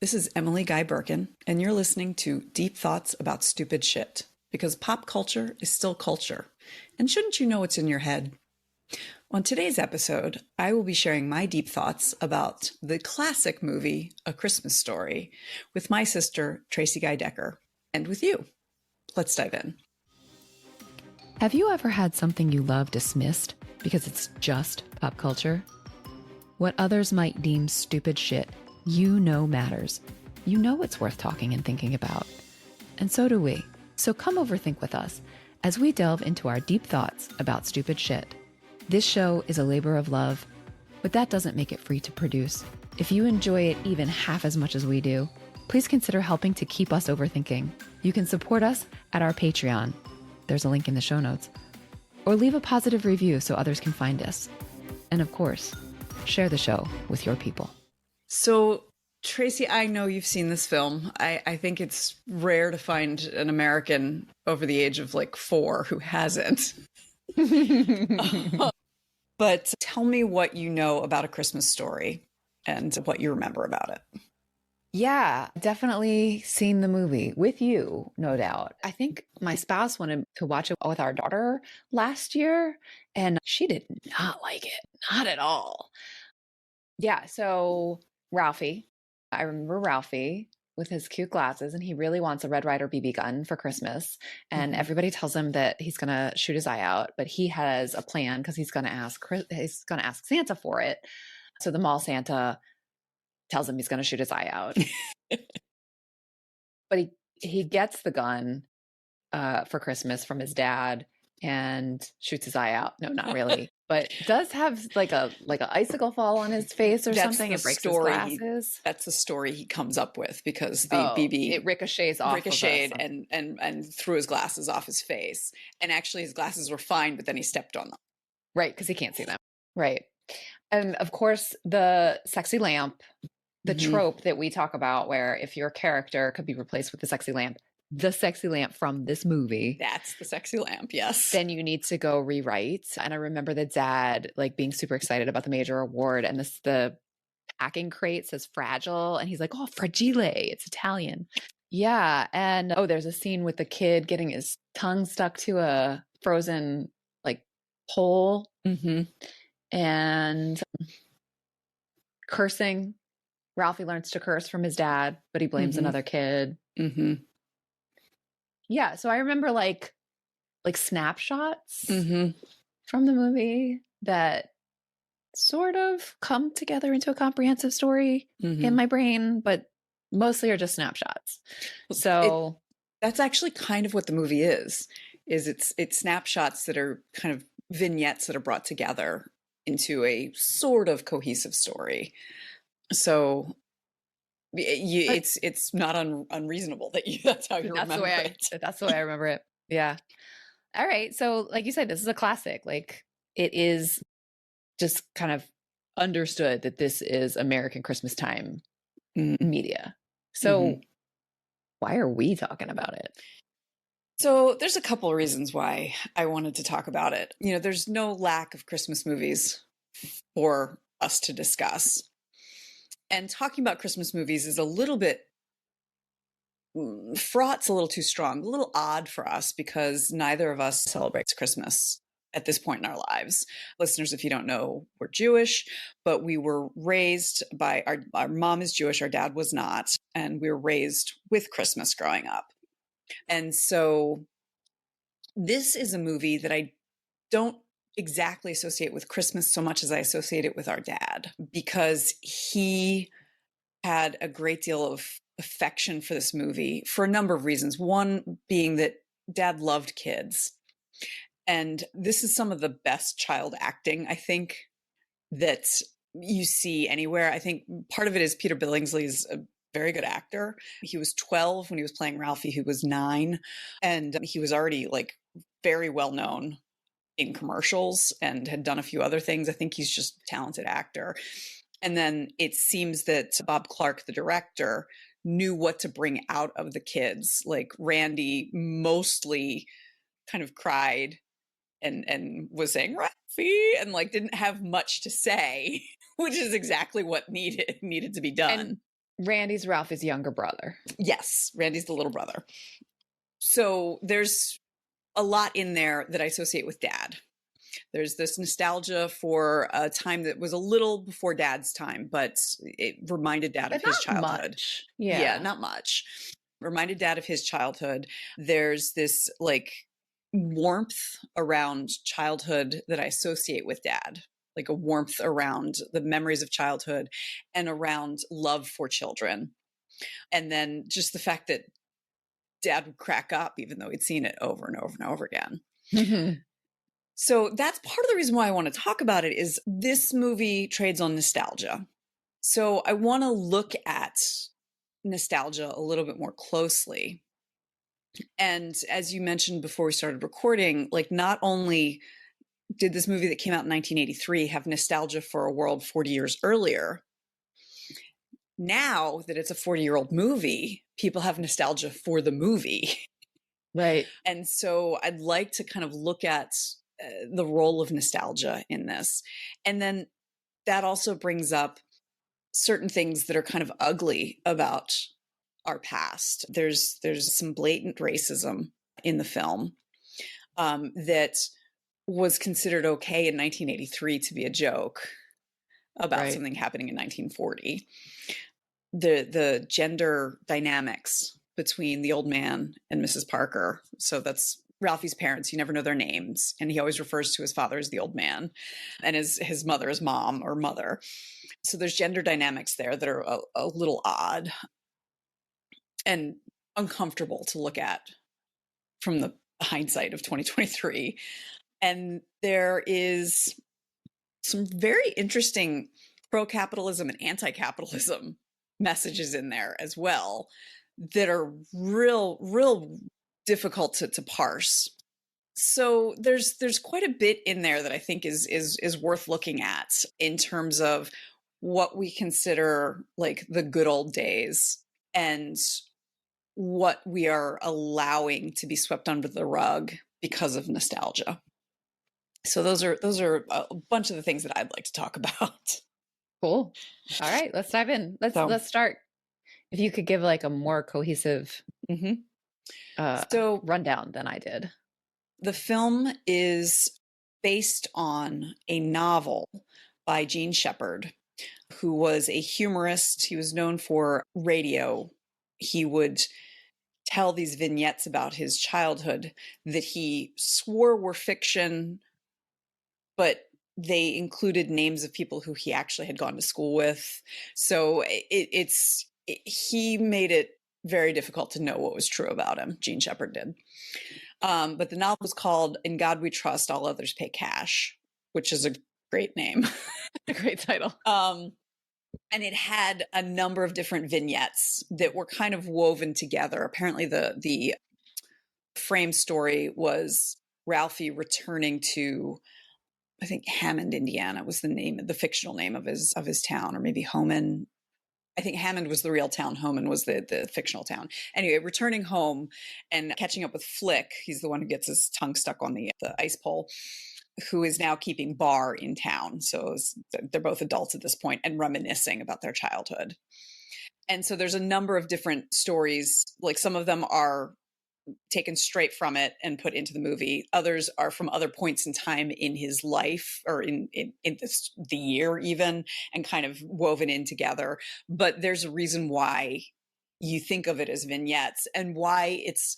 This is Emily Guy Birken, and you're listening to Deep Thoughts About Stupid Shit, because pop culture is still culture. And shouldn't you know what's in your head? On today's episode, I will be sharing my deep thoughts about the classic movie, A Christmas Story, with my sister, Tracie Guy Decker, and with you. Let's dive in. Have you ever had something you love dismissed because it's just pop culture? What others might deem stupid shit, you know matters. You know it's worth talking and thinking about. And so do we. So come overthink with us as we delve into our deep thoughts about stupid shit. This show is a labor of love, but that doesn't make it free to produce. If you enjoy it even half as much as we do, please consider helping to keep us overthinking. You can support us at our Patreon. There's a link in the show notes. Or leave a positive review so others can find us. And of course, share the show with your people. So, Tracie, I know you've seen this film. I think it's rare to find an American over the age of like 4 who hasn't. But tell me what you know about A Christmas Story and what you remember about it. Yeah, definitely seen the movie with you, no doubt. I think my spouse wanted to watch it with our daughter last year, and she did not like it. Not at all. Yeah, so Ralphie, I remember Ralphie with his cute glasses, and he really wants a Red Ryder BB gun for Christmas. And everybody tells him that he's going to shoot his eye out, but he has a plan because he's going to ask Santa for it. So the mall Santa tells him he's going to shoot his eye out. But he gets the gun for Christmas from his dad and shoots his eye out. No, not really. But does have like a icicle fall on his face or something. It breaks his glasses. That's the story he comes up with because the BB it ricochets off and threw his glasses off his face. And actually his glasses were fine, but then he stepped on them. Right, because he can't see them. Right. And of course the sexy lamp, the trope that we talk about where if your character could be replaced with the sexy lamp from this movie. That's the sexy lamp, yes. Then you need to go rewrite. And I remember the dad like being super excited about the major award, and the packing crate says fragile, and he's like, oh, fragile, it's Italian. Yeah. And there's a scene with the kid getting his tongue stuck to a frozen like pole and cursing. Ralphie learns to curse from his dad, but he blames another kid. Yeah, so I remember like snapshots from the movie that sort of come together into a comprehensive story in my brain, but mostly are just snapshots. So that's actually kind of what the movie is it's snapshots that are kind of vignettes that are brought together into a sort of cohesive story. So it's not unreasonable that that's how you remember it. That's the way I remember it. Yeah. All right. So like you said, this is a classic. Like it is just kind of understood that this is American Christmas time media. So why are we talking about it? So there's a couple of reasons why I wanted to talk about it. You know, there's no lack of Christmas movies for us to discuss. And talking about Christmas movies is a little bit fraught's a little too strong, a little odd for us because neither of us celebrates Christmas at this point in our lives. Listeners, if you don't know, we're Jewish, but we were raised by our mom is Jewish, our dad was not, and we were raised with Christmas growing up. And so this is a movie that I don't exactly associate with Christmas so much as I associate it with our dad, because he had a great deal of affection for this movie for a number of reasons. One being that dad loved kids. And this is some of the best child acting, I think, that you see anywhere. I think part of it is Peter Billingsley's a very good actor. He was 12 when he was playing Ralphie, who was 9. And he was already like very well known in commercials and had done a few other things. I think he's just a talented actor. And then it seems that Bob Clark, the director, knew what to bring out of the kids. Like Randy mostly kind of cried and was saying Ralphie and like didn't have much to say, which is exactly what needed to be done. Randy's Ralphie's younger brother. Yes, Randy's the little brother. So there's a lot in there that I associate with Dad. There's this nostalgia for a time that was a little before Dad's time, but it reminded Dad of his childhood. Much. Yeah, not much. Reminded Dad of his childhood. There's this like warmth around childhood that I associate with Dad, like a warmth around the memories of childhood and around love for children. And then just the fact that Dad would crack up even though he'd seen it over and over and over again. So that's part of the reason why I want to talk about it is this movie trades on nostalgia. So I want to look at nostalgia a little bit more closely. And as you mentioned before we started recording, like not only did this movie that came out in 1983 have nostalgia for a world 40 years earlier, now that it's a 40-year-old movie, people have nostalgia for the movie. Right. And so I'd like to kind of look at the role of nostalgia in this. And then that also brings up certain things that are kind of ugly about our past. There's some blatant racism in the film that was considered okay in 1983 to be a joke about something happening in 1940. The gender dynamics between the old man and Mrs. Parker. So that's Ralphie's parents. You never know their names. And he always refers to his father as the old man and his mother as mom or mother. So there's gender dynamics there that are a little odd and uncomfortable to look at from the hindsight of 2023. And there is some very interesting pro-capitalism and anti-capitalism messages in there as well that are real difficult to parse. So there's quite a bit in there that I think is worth looking at in terms of what we consider like the good old days and what we are allowing to be swept under the rug because of nostalgia. So those are a bunch of the things that I'd like to talk about. Cool. All right, let's dive in. Let's start. If you could give like a more cohesive rundown than I did. The film is based on a novel by Gene Shepherd, who was a humorist. He was known for radio. He would tell these vignettes about his childhood that he swore were fiction, but they included names of people who he actually had gone to school with. So he made it very difficult to know what was true about him. Gene Shepherd did. But the novel was called In God We Trust, All Others Pay Cash, which is a great name. A great title. And it had a number of different vignettes that were kind of woven together. Apparently the frame story was Ralphie returning to, I think Hammond, Indiana was the fictional name of his town, or maybe Homan. I think Hammond was the real town. Homan was the fictional town. Anyway, returning home and catching up with Flick. He's the one who gets his tongue stuck on the ice pole, who is now keeping bar in town. So they're both adults at this point and reminiscing about their childhood. And so there's a number of different stories. Like some of them are taken straight from it and put into the movie. Others are from other points in time in his life or in the year even, and kind of woven in together. But there's a reason why you think of it as vignettes and why it's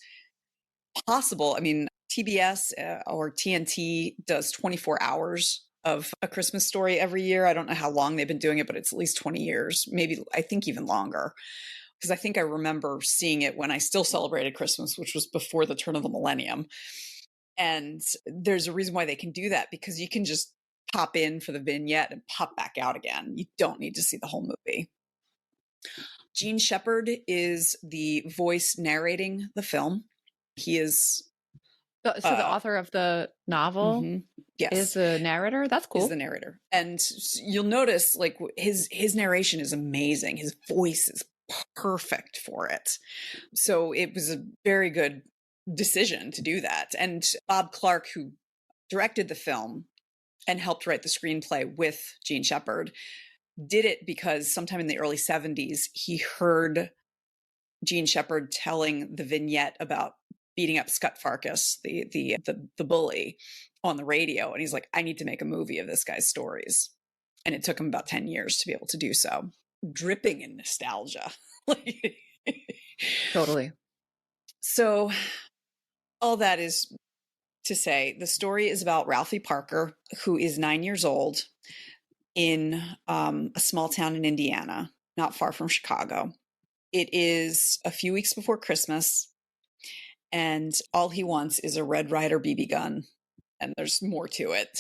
possible. I mean, TBS or TNT does 24 hours of A Christmas Story every year. I don't know how long they've been doing it, but it's at least 20 years, maybe I think even longer. Because I think I remember seeing it when I still celebrated Christmas, which was before the turn of the millennium. And there's a reason why they can do that, because you can just pop in for the vignette and pop back out again. You don't need to see the whole movie. Gene Shepherd is the voice narrating the film. He is... So the author of the novel yes, is the narrator? That's cool. Is the narrator. And you'll notice like his narration is amazing. His voice is perfect for it. So it was a very good decision to do that. And Bob Clark, who directed the film and helped write the screenplay with Gene Shepherd, did it because sometime in the early 70s, he heard Gene Shepherd telling the vignette about beating up Scut Farkas, the bully, on the radio. And he's like, I need to make a movie of this guy's stories. And it took him about 10 years to be able to do so. Dripping in nostalgia. Totally. So all that is to say, the story is about Ralphie Parker, who is 9 years old in a small town in Indiana, not far from Chicago. It is a few weeks before Christmas, and all he wants is a Red Ryder BB gun. And there's more to it.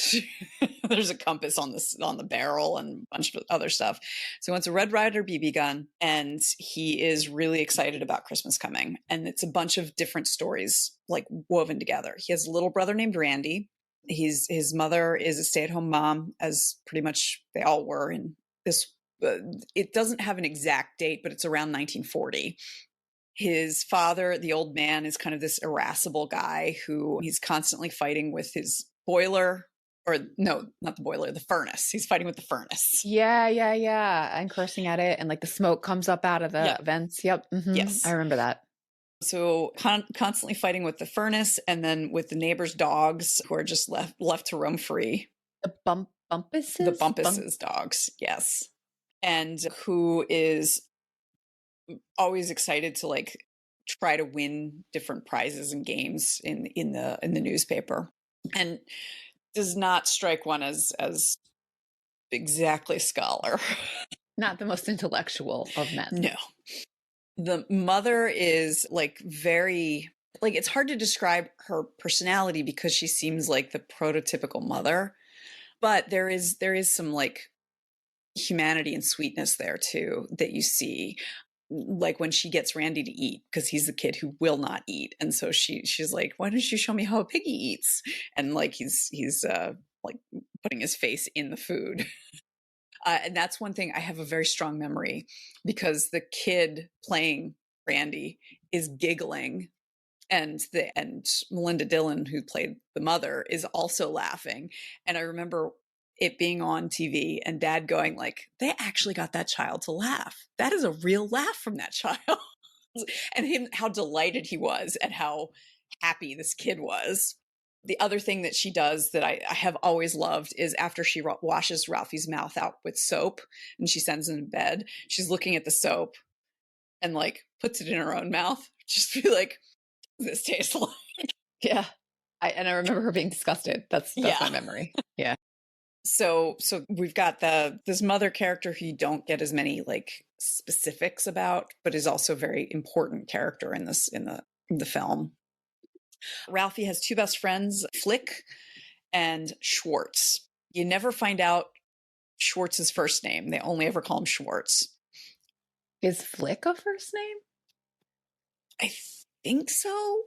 There's a compass on the barrel and a bunch of other stuff. So he wants a Red Ryder BB gun, and he is really excited about Christmas coming. And it's a bunch of different stories like woven together. He has a little brother named Randy. His mother is a stay-at-home mom, as pretty much they all were in this. It doesn't have an exact date, but it's around 1940. His father, the old man, is kind of this irascible guy who he's constantly fighting with his boiler, or no, not the boiler, the furnace. He's fighting with the furnace. Yeah. And cursing at it. And like the smoke comes up out of the vents. Yep. Mm-hmm. Yes. I remember that. So constantly fighting with the furnace, and then with the neighbors' dogs who are just left to roam free. The Bumpuses? The Bumpuses dogs, yes. And who is always excited to like try to win different prizes and games in the newspaper, and does not strike one as exactly scholar. Not the most intellectual of men. No. The mother is like very, like, it's hard to describe her personality because she seems like the prototypical mother, but there is some like humanity and sweetness there too that you see. Like when she gets Randy to eat, because he's the kid who will not eat, and so she's like, why don't you show me how a piggy eats? And like he's like putting his face in the food. And that's one thing I have a very strong memory, because the kid playing Randy is giggling, and Melinda Dillon, who played the mother, is also laughing. And I remember it being on TV and Dad going like, they actually got that child to laugh. That is a real laugh from that child. And him, how delighted he was and how happy this kid was. The other thing that she does that I have always loved is after she washes Ralphie's mouth out with soap and she sends him to bed, she's looking at the soap and like puts it in her own mouth. Just be like, this tastes like. Yeah. I remember her being disgusted. That's my memory. Yeah. So we've got this mother character who you don't get as many like specifics about, but is also a very important character in the film. Ralphie has two best friends, Flick and Schwartz. You never find out Schwartz's first name. They only ever call him Schwartz. Is Flick a first name? I think so.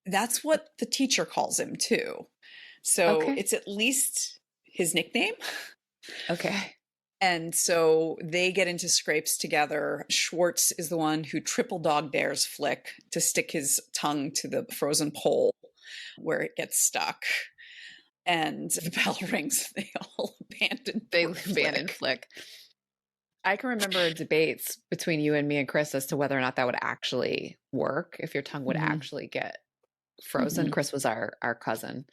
That's what the teacher calls him too. So It's at least his nickname. Okay. And so they get into scrapes together. Schwartz is the one who triple dog dares Flick to stick his tongue to the frozen pole where it gets stuck. And the bell rings. They all abandon Flick. I can remember debates between you and me and Chris as to whether or not that would actually work, if your tongue would actually get frozen. Chris was our cousin.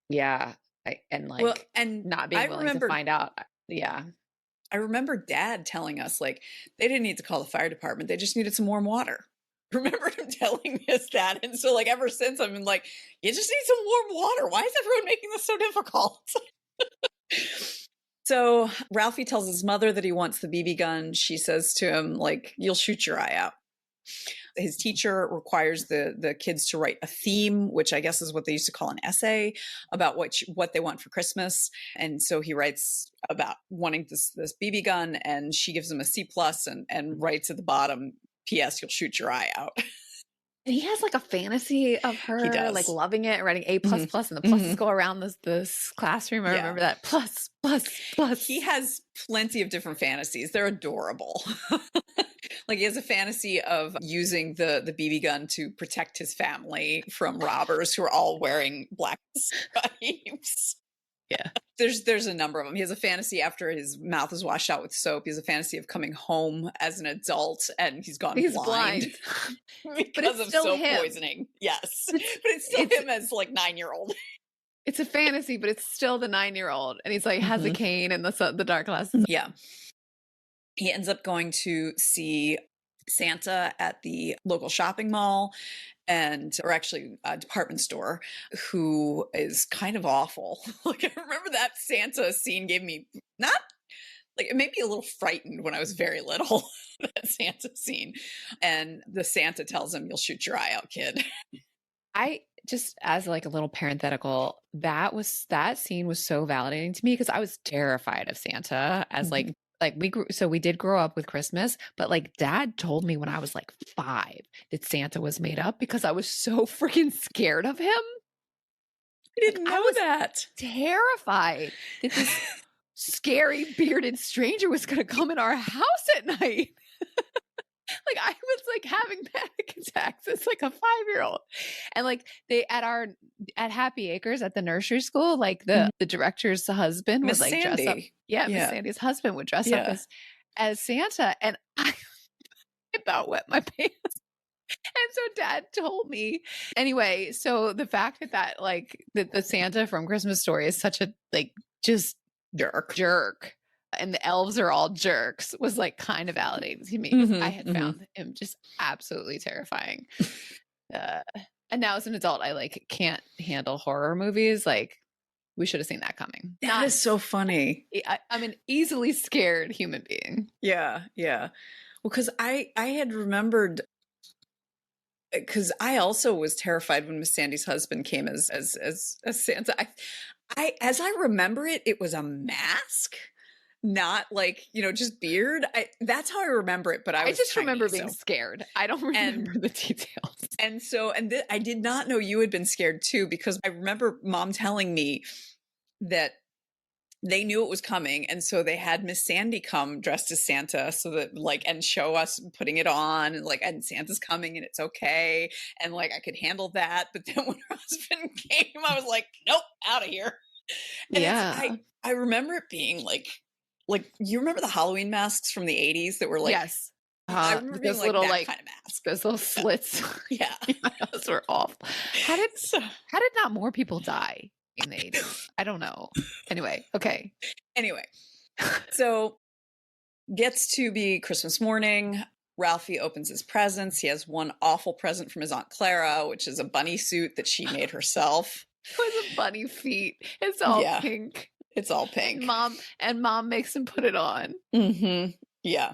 Yeah. And not being willing to find out. Yeah. I remember Dad telling us like they didn't need to call the fire department. They just needed some warm water. Remember him telling us that. And so like ever since I've been like, you just need some warm water. Why is everyone making this so difficult? So Ralphie tells his mother that he wants the BB gun. She says to him like, you'll shoot your eye out. His teacher requires the kids to write a theme, which I guess is what they used to call an essay, about what they want for Christmas. And so he writes about wanting this BB gun, and she gives him a C+ and writes at the bottom, P.S. you'll shoot your eye out. And he has like a fantasy of her like loving it and writing A++, and the pluses go around this classroom. I remember that. Plus. He has plenty of different fantasies. They're adorable. Like he has a fantasy of using the BB gun to protect his family from robbers who are all wearing black stripes. Yeah. There's a number of them. He has a fantasy after his mouth is washed out with soap. He has a fantasy of coming home as an adult and he's gone blind. Because of soap poisoning. Yes. But it's still him as like 9-year-old. It's a fantasy, but it's still the 9-year-old. And he's like, has a cane and the dark glasses. Yeah. He ends up going to see Santa at the local shopping mall or actually a department store, who is kind of awful. Like, I remember that Santa scene gave me it made me a little frightened when I was very little, that Santa scene. And the Santa tells him, "You'll shoot your eye out, kid." I just, as like a little parenthetical, that scene was so validating to me because I was terrified of Santa as like we did grow up with Christmas, but like Dad told me when I was like 5 that Santa was made up because I was so freaking scared of him. I didn't know that. Terrified that this scary bearded stranger was going to come in our house at night. Like I was like having panic attacks as like a 5-year-old. And like they at Happy Acres at the nursery school, like the director's husband would like Sandy. dress up. Yeah, Miss Sandy's husband would dress up as Santa. And I about wet my pants. And so Dad told me. Anyway, so the fact that like the Santa from Christmas Story is such a like just jerk. And the elves are all jerks was like kind of validating to me. I had found him just absolutely terrifying. And now as an adult, I like can't handle horror movies. Like we should have seen that coming. That is so funny. I'm an easily scared human being. Yeah. Yeah. Well, cause I had remembered, because I also was terrified when Miss Sandy's husband came as Santa. As I remember it, it was a mask. Not like, just beard. That's how I remember it, but I just remember being scared. I don't remember the details. And so, I did not know you had been scared too, because I remember Mom telling me that they knew it was coming. And so they had Miss Sandy come dressed as Santa so that and show us putting it on and Santa's coming and it's okay. And I could handle that. But then when her husband came, I was like, nope, out of here. And I remember it being like, you remember the Halloween masks from the 80s that were yes. I remember those being little that kind of mask. Those little slits. Yeah. Those were awful. How did not more people die in the 80s? I don't know. Anyway. Okay. Anyway. So gets to be Christmas morning. Ralphie opens his presents. He has one awful present from his Aunt Clara, which is a bunny suit that she made herself. With a bunny feet. It's all pink. It's all pink. Mom makes him put it on. Mm-hmm. Yeah.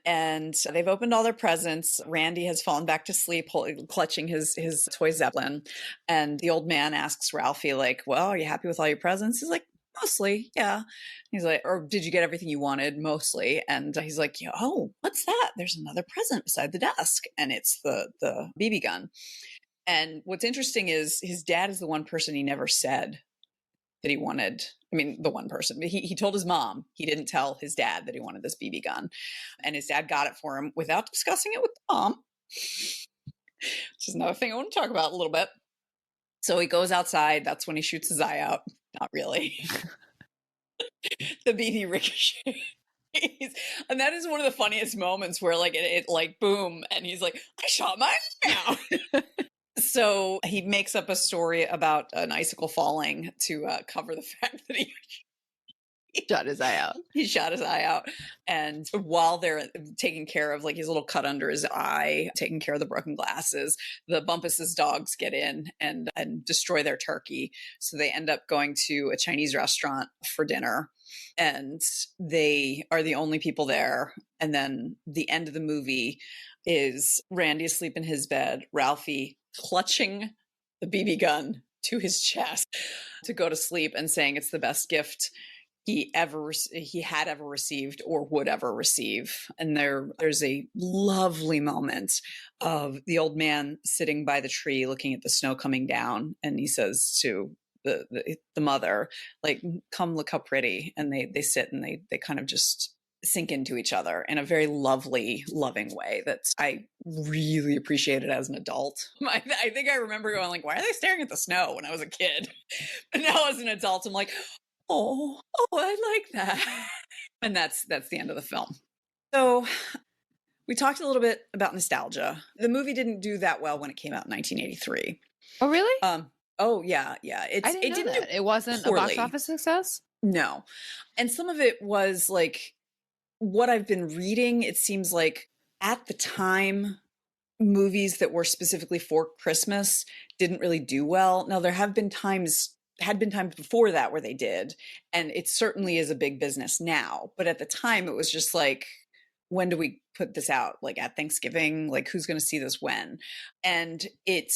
And they've opened all their presents. Randy has fallen back to sleep, clutching his toy Zeppelin. And the old man asks Ralphie, well, are you happy with all your presents? He's like, mostly, yeah. He's like, or did you get everything you wanted? Mostly. And he's like, oh, what's that? There's another present beside the desk. And it's the BB gun. And what's interesting is his dad is the one person he never said that he wanted. I mean, the one person. He told his mom. He didn't tell his dad that he wanted this BB gun. And his dad got it for him without discussing it with the mom. Which is another thing I want to talk about a little bit. So he goes outside. That's when he shoots his eye out. Not really. The BB ricochets. And that is one of the funniest moments where it boom. And he's like, I shot my eye out. So he makes up a story about an icicle falling to cover the fact that he shot his eye out. He shot his eye out. And while they're taking care of his little cut under his eye, taking care of the broken glasses, the Bumpus's dogs get in and destroy their turkey. So they end up going to a Chinese restaurant for dinner. And they are the only people there. And then the end of the movie is Randy asleep in his bed, Ralphie clutching the BB gun to his chest to go to sleep and saying it's the best gift he had ever received or would ever receive. And there's a lovely moment of the old man sitting by the tree looking at the snow coming down, and he says to the mother, come look how pretty. And they sit and they kind of just sink into each other in a very lovely, loving way that I really appreciated as an adult. I think I remember going why are they staring at the snow when I was a kid? But now as an adult, I'm like, I like that. And that's the end of the film. So we talked a little bit about nostalgia. The movie didn't do that well when it came out in 1983. Oh, really? Oh yeah. I didn't It know didn't that. do It wasn't a box poorly. office success? No. And some of it was like what I've been reading. It seems like at the time, movies that were specifically for Christmas didn't really do well. Now, there had been times before that where they did, and it certainly is a big business now. But at the time, it was just like, when do we put this out? Like at Thanksgiving? Like who's going to see this when? And it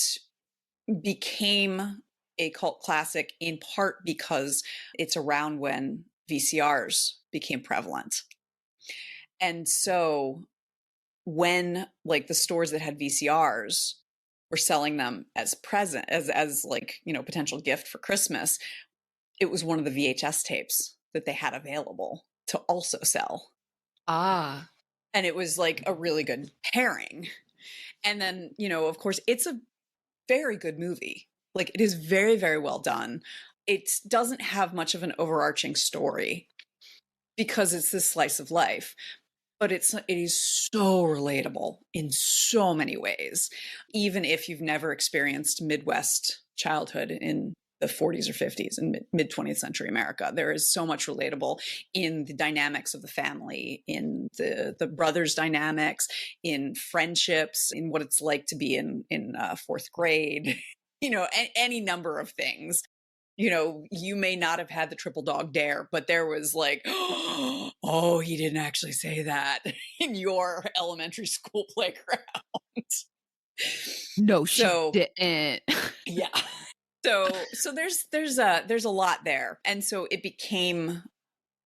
became a cult classic in part because it's around when VCRs became prevalent. And so when like the stores that had VCRs were selling them as like, you know, potential gift for Christmas, it was one of the VHS tapes that they had available to also sell. Ah. And it was like a really good pairing. And then, you know, of course, it's a very good movie. Like it is very, very well done. It doesn't have much of an overarching story because it's this slice of life, but it is so relatable in so many ways. Even if you've never experienced Midwest childhood in the 40s or 50s in mid 20th century America, there is so much relatable in the dynamics of the family, in the brothers' dynamics, in friendships, in what it's like to be in fourth grade, you know, any number of things. You know, you may not have had the triple dog dare, but there was like, oh, he didn't actually say that in your elementary school playground. No, So she didn't. yeah. So there's a lot there. And so it became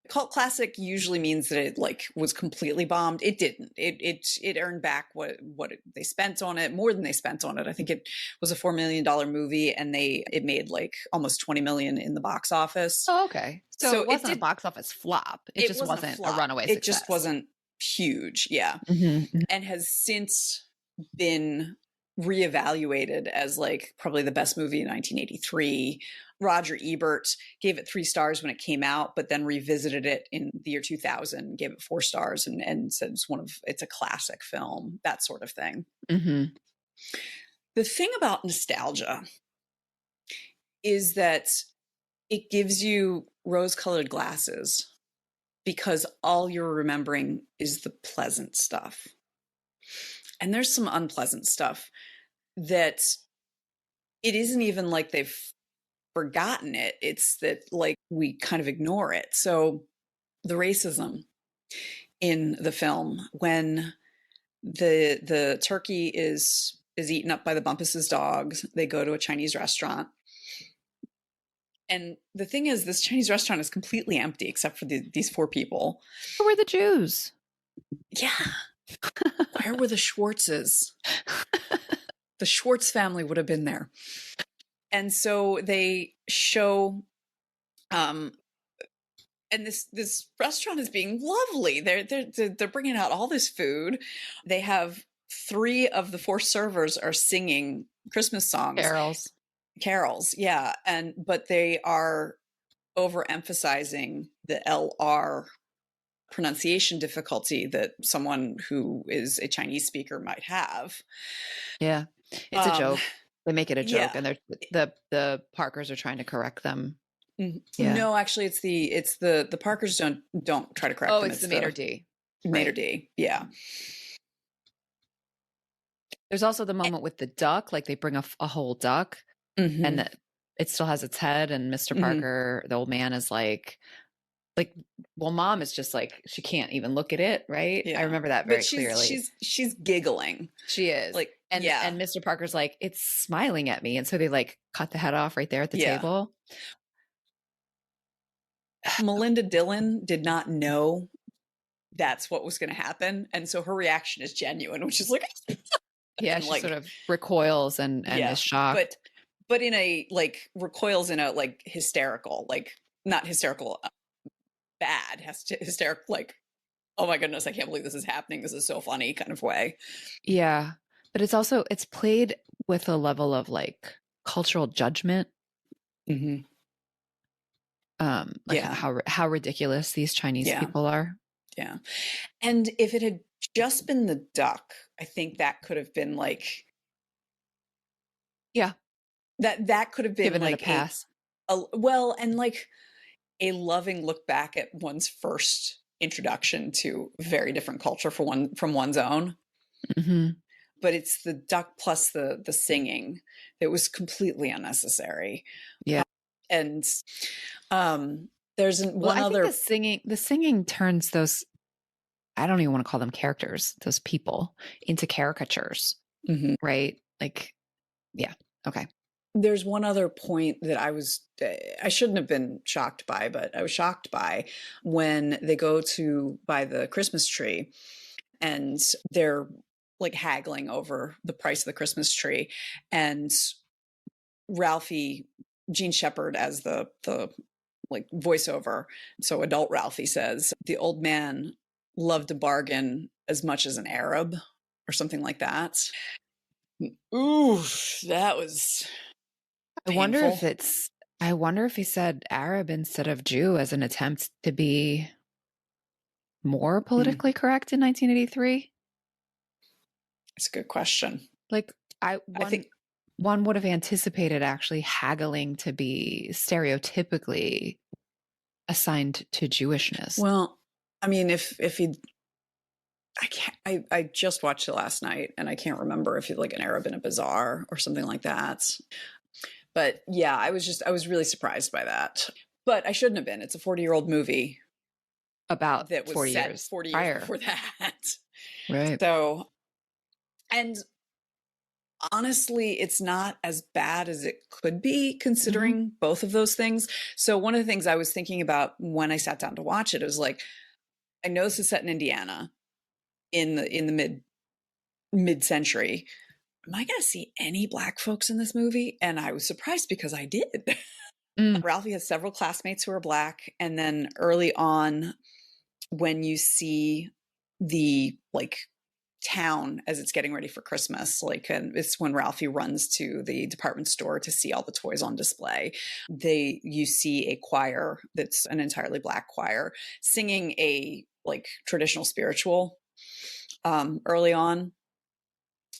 cult classic. Usually means that it like was completely bombed. It didn't. It earned back what they spent on it, more than they spent on it. I think it was a $4 million movie, and it made like almost 20 million in the box office. Oh, okay. So it wasn't a box office flop. It just wasn't a runaway success. It just wasn't huge. Yeah. Mm-hmm. And has since been reevaluated as like probably the best movie in 1983. Roger Ebert gave it 3 stars when it came out, but then revisited it in the year 2000, gave it 4 stars, and said it's a classic film, that sort of thing. Mm-hmm. The thing about nostalgia is that it gives you rose-colored glasses because all you're remembering is the pleasant stuff. And there's some unpleasant stuff that it isn't even like they've forgotten it. It's that like we kind of ignore it. So the racism in the film, when the turkey is eaten up by the Bumpus's dogs, they go to a Chinese restaurant. And the thing is, this Chinese restaurant is completely empty except for these 4 people. Who were the Jews? Yeah. Where were the Schwartzes? The Schwartz family would have been there. And so they show, and this restaurant is being lovely. They're bringing out all this food. They have 3 of the 4 servers are singing Christmas songs. Carols, yeah. But they are overemphasizing the LR pronunciation difficulty that someone who is a Chinese speaker might have. Yeah, it's a joke. They make it a joke, yeah. and the Parkers are trying to correct them. Yeah. No, actually, it's the Parkers don't try to correct them. It's the maitre d'. Maitre d', yeah. There's also the moment with the duck, like they bring a whole duck, and it still has its head, and Mr. Parker, the old man, is like, well, Mom is just like, she can't even look at it, right? Yeah. I remember that very clearly. She's giggling. She is. Like, and Mr. Parker's like, it's smiling at me. And so they like cut the head off right there at the table. Melinda Dillon did not know that's what was going to happen. And so her reaction is genuine, which is like, yeah, she like, sort of recoils and is shocked. But in a like recoils in a like hysterical, like not hysterical, bad, hysterical, like, oh my goodness, I can't believe this is happening. This is so funny kind of way. Yeah. But it's played with a level of like cultural judgment. Like Yeah. how ridiculous these Chinese Yeah. people are. Yeah. And if it had just been the duck, I think that could have been like, Yeah. that could have been Giving it a like pass. well, and like a loving look back at one's first introduction to very different culture from one's own. Mm-hmm. But it's the duck plus the singing that was completely unnecessary. Yeah. And there's one I other. think the singing turns those, I don't even want to call them characters, those people, into caricatures, Mhm. right? Like, yeah. Okay. There's one other point that I shouldn't have been shocked by, but I was shocked by when they go to buy the Christmas tree and they're like haggling over the price of the Christmas tree. And Ralphie, Gene Shepherd as the like voiceover. So adult Ralphie says, the old man loved to bargain as much as an Arab or something like that. Ooh, that was painful. I wonder if he said Arab instead of Jew as an attempt to be more politically correct in 1983. It's a good question. Like I think one would have anticipated actually haggling to be stereotypically assigned to Jewishness. Well, I mean, if he, I just watched it last night and I can't remember if he's like an Arab in a bazaar or something like that. But yeah, I was really surprised by that. But I shouldn't have been. It's a 40-year-old movie about that was 40 set years 40 prior. years before that. Right. So, and honestly, it's not as bad as it could be considering both of those things. So one of the things I was thinking about when I sat down to watch it was like, I know this is set in Indiana in the mid-century. Am I going to see any Black folks in this movie? And I was surprised because I did. Ralphie has several classmates who are Black. And then early on, when you see the like town as it's getting ready for Christmas, like, and it's when Ralphie runs to the department store to see all the toys on display. You see a choir that's an entirely Black choir singing a like traditional spiritual early on.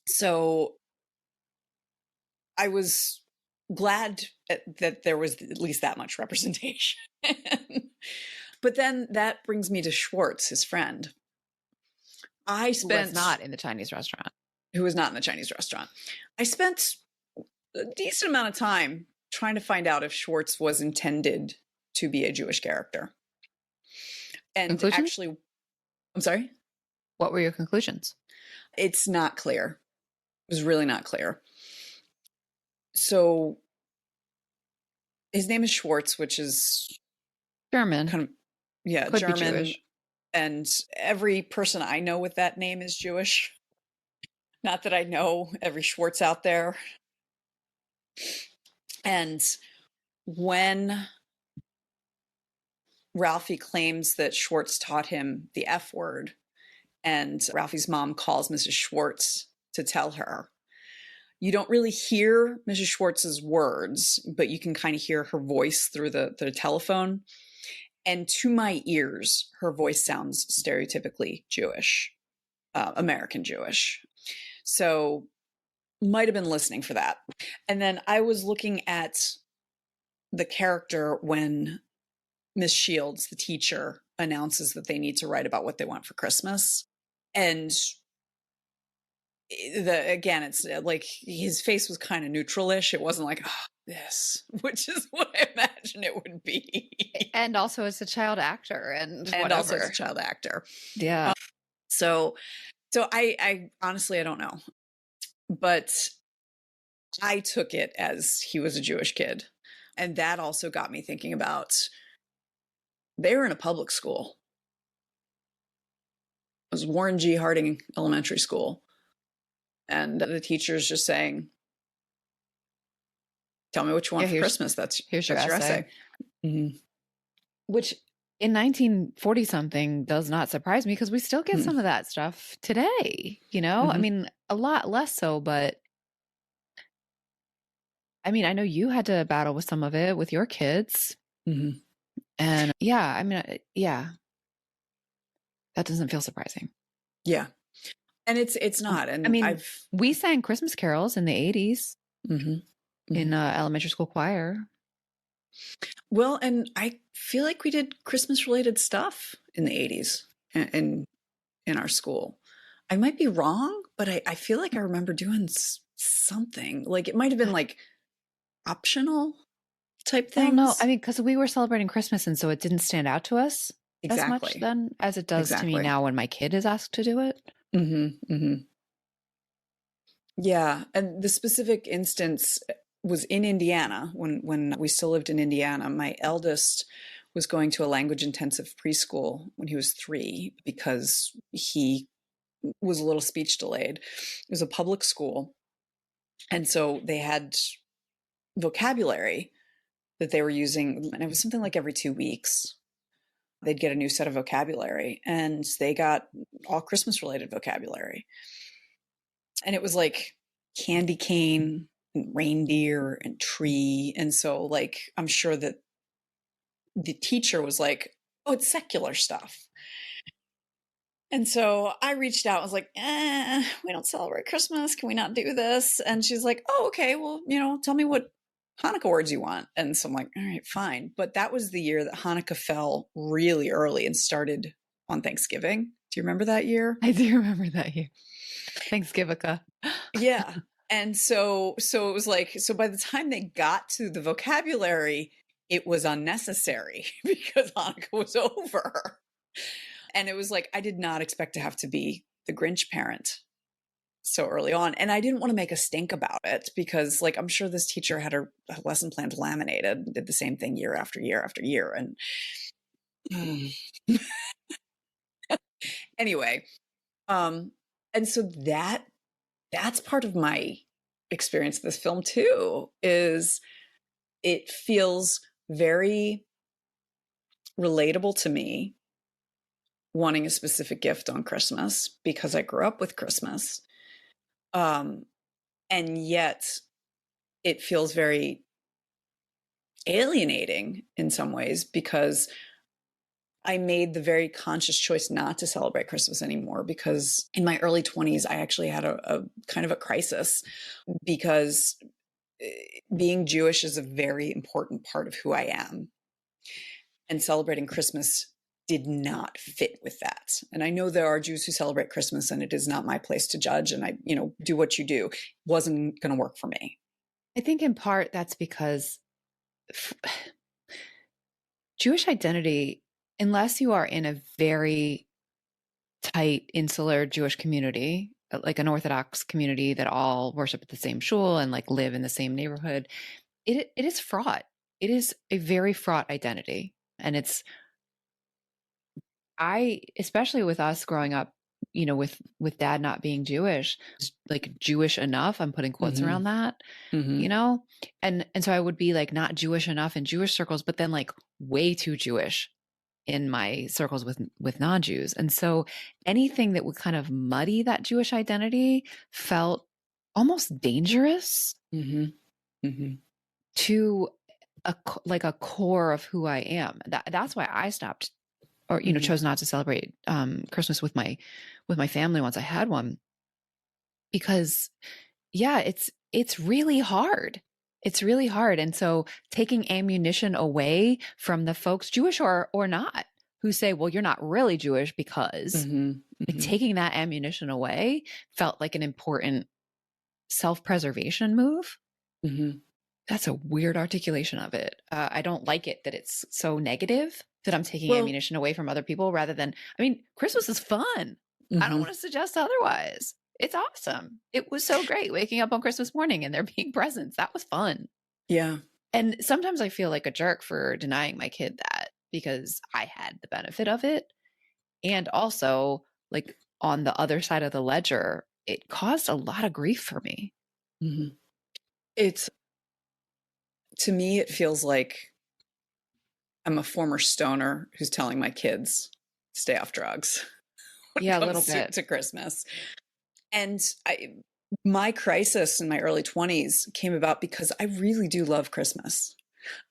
So I was glad that there was at least that much representation. But then that brings me to Schwartz, his friend. Who was not in the Chinese restaurant. Who was not in the Chinese restaurant. I spent a decent amount of time trying to find out if Schwartz was intended to be a Jewish character. And actually, I'm sorry? What were your conclusions? It's not clear. It was really not clear. So his name is Schwartz, which is German. Kind of, yeah, Could German. Be Jewish. And every person I know with that name is Jewish. Not that I know every Schwartz out there. And when Ralphie claims that Schwartz taught him the F word, and Ralphie's mom calls Mrs. Schwartz to tell her, you don't really hear Mrs. Schwartz's words, but you can kind of hear her voice through the telephone. And to my ears, her voice sounds stereotypically Jewish, American Jewish. So might have been listening for that. And then I was looking at the character when Miss Shields, the teacher, announces that they need to write about what they want for Christmas. And again, it's like his face was kind of neutral-ish. It wasn't like, oh, this, which is what I imagine it would be. And also as a child actor and also as a child actor. Yeah. So I honestly, I don't know, but I took it as he was a Jewish kid. And that also got me thinking about, they were in a public school. It was Warren G. Harding Elementary School. And the teacher's just saying, tell me what you want for Christmas. Here's your essay. Mm-hmm. Which in 1940 something does not surprise me because we still get some of that stuff today, you know? I mean, a lot less so, but I mean, I know you had to battle with some of it with your kids. And yeah, I mean, yeah, that doesn't feel surprising. Yeah. And it's not. I And mean, we sang Christmas carols in the 80s in elementary school choir. Well, and I feel like we did Christmas related stuff in the 80s in our school. I might be wrong, but I feel like I remember doing something. Like it might have been like optional type I don't know. things. I mean, because we were celebrating Christmas, and so it didn't stand out to us as much Exactly. then as it does to me Exactly. now when my kid is asked to do it. Yeah. And the specific instance was in Indiana when we still lived in Indiana. My eldest was going to a language intensive preschool when he was 3 because he was a little speech delayed. It was a public school. And so they had vocabulary that they were using, and it was something like every 2 weeks. They'd get a new set of vocabulary, and they got all Christmas related vocabulary. And it was like candy cane and reindeer and tree. And so, like, I'm sure that the teacher was like, oh, it's secular stuff. And so I reached out. I was like, we don't celebrate Christmas. Can we not do this? And she's like, oh, okay. Well, tell me what Hanukkah words you want. And so I'm like, all right, fine. But that was the year that Hanukkah fell really early and started on Thanksgiving. Do you remember that year? I do remember that year. Thanksgiving. Yeah. And so it was like, so by the time they got to the vocabulary, it was unnecessary because Hanukkah was over. And it was like, I did not expect to have to be the Grinch parent so early on. And I didn't want to make a stink about it because, like, I'm sure this teacher had a lesson plan laminated, did the same thing year after year after year. And anyway, and so that's part of my experience of this film too, is it feels very relatable to me wanting a specific gift on Christmas because I grew up with Christmas. And yet it feels very alienating in some ways because I made the very conscious choice not to celebrate Christmas anymore because in my early 20s, I actually had a kind of a crisis because being Jewish is a very important part of who I am. And celebrating Christmas did not fit with that. And I know there are Jews who celebrate Christmas and it is not my place to judge. And I, do what you do. It wasn't going to work for me. I think in part that's because Jewish identity, unless you are in a very tight, insular Jewish community, like an Orthodox community that all worship at the same shul and like live in the same neighborhood, it is fraught. It is a very fraught identity. And especially with us growing up, with dad not being Jewish, like Jewish enough, I'm putting quotes around that, and so I would be like not Jewish enough in Jewish circles, but then like way too Jewish in my circles with non-Jews. And so anything that would kind of muddy that Jewish identity felt almost dangerous to a core of who I am. That's why I stopped or chose not to celebrate Christmas with my family once I had one, because it's really hard. It's really hard. And so taking ammunition away from the folks, Jewish or not, who say, well, you're not really Jewish because like, taking that ammunition away felt like an important self-preservation move. That's a weird articulation of it. I don't like it that it's so negative that I'm taking ammunition away from other people rather than, Christmas is fun. I don't want to suggest otherwise. It's awesome. It was so great waking up on Christmas morning and there being presents. That was fun. Yeah. And sometimes I feel like a jerk for denying my kid that because I had the benefit of it. And also, like, on the other side of the ledger, it caused a lot of grief for me. To me, it feels like I'm a former stoner who's telling my kids stay off drugs. Yeah, a little bit to Christmas. And my crisis in my early 20s came about because I really do love Christmas.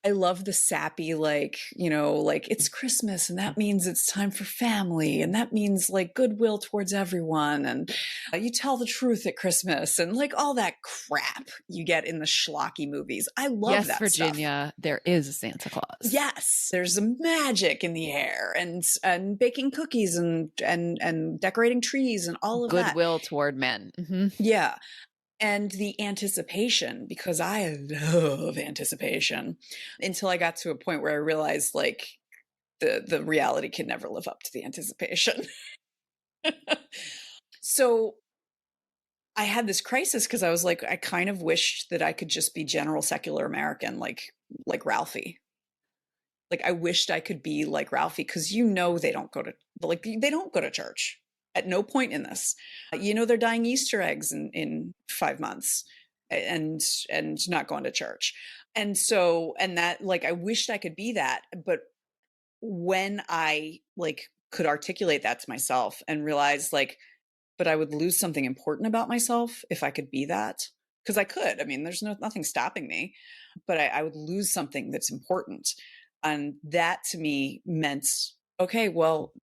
I love the sappy, like, like it's Christmas and that means it's time for family and that means like goodwill towards everyone. And you tell the truth at Christmas and like all that crap you get in the schlocky movies. I love Yes, that stuff. Virginia, there is a Santa Claus. Yes, there's a magic in the air and baking cookies and decorating trees and all of that. Goodwill toward men. Mm-hmm. Yeah. And the anticipation, because I love anticipation, until I got to a point where I realized like the reality can never live up to the anticipation. So I had this crisis because I was like, I kind of wished that I could just be general secular American, like Ralphie. Like I wished I could be like Ralphie, because they don't go to church. At no point in this, they're dying Easter eggs in 5 months, and not going to church, and that like I wished I could be that, but when I like could articulate that to myself and realize like, but I would lose something important about myself if I could be that, because I could. I mean, there's nothing stopping me, but I would lose something that's important, and that to me meant, okay, well,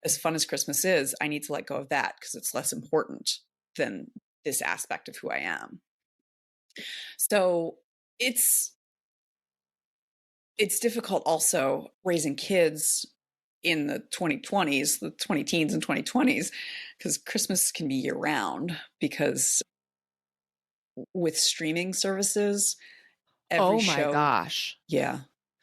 as fun as Christmas is, I need to let go of that because it's less important than this aspect of who I am. So it's difficult also raising kids in the 2020s, the 20 teens and 2020s, because Christmas can be year round, because with streaming services, every show. Oh my gosh. Yeah.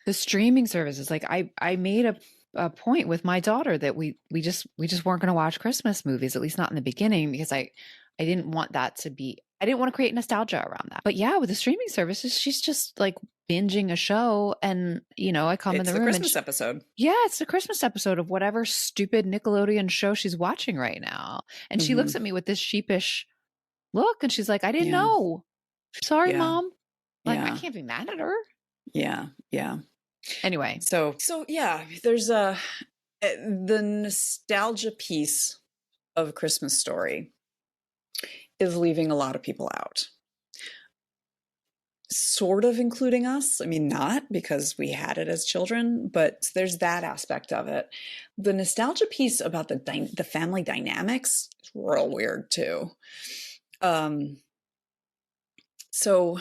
The streaming services, like I made a point with my daughter that we just weren't going to watch Christmas movies, at least not in the beginning, because I didn't want that to be, I didn't want to create nostalgia around that. But yeah, with the streaming services, she's just like binging a show, and I come in the room. It's the Christmas episode. Yeah, it's the Christmas episode of whatever stupid Nickelodeon show she's watching right now, and she looks at me with this sheepish look, and she's like, "I didn't know. Sorry, Mom." Like, I can't be mad at her. Yeah. Anyway, so yeah, there's the nostalgia piece of A Christmas Story is leaving a lot of people out, sort of including us. I mean, not because we had it as children, but there's that aspect of it. The nostalgia piece about the family dynamics is real weird too. So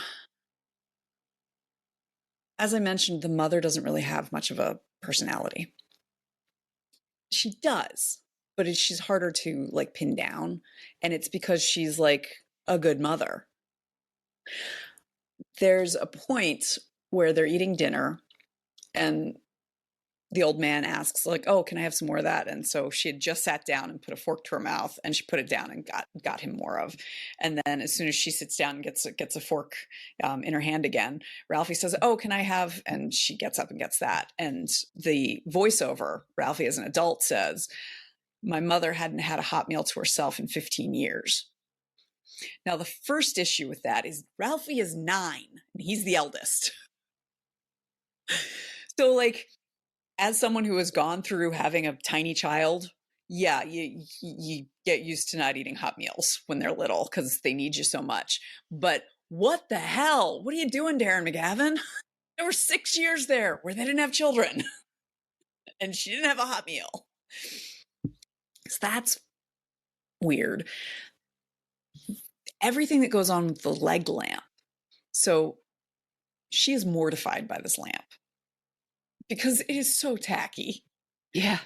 as I mentioned, the mother doesn't really have much of a personality. She does, but she's harder to like pin down. And it's because she's like a good mother. There's a point where they're eating dinner and the old man asks like, "Oh, can I have some more of that?" And so she had just sat down and put a fork to her mouth, and she put it down and got him more of. And then as soon as she sits down and gets a fork in her hand again, Ralphie says, "Oh, can I have?" And she gets up and gets that. And the voiceover, Ralphie as an adult says, "My mother hadn't had a hot meal to herself in 15 years. Now, the first issue with that is Ralphie is 9 and he's the eldest. So like, as someone who has gone through having a tiny child, yeah, you get used to not eating hot meals when they're little because they need you so much. But what the hell? What are you doing, Darren McGavin? There were 6 years there where they didn't have children and she didn't have a hot meal. So that's weird. Everything that goes on with the leg lamp. So she is mortified by this lamp because it is so tacky. Yeah.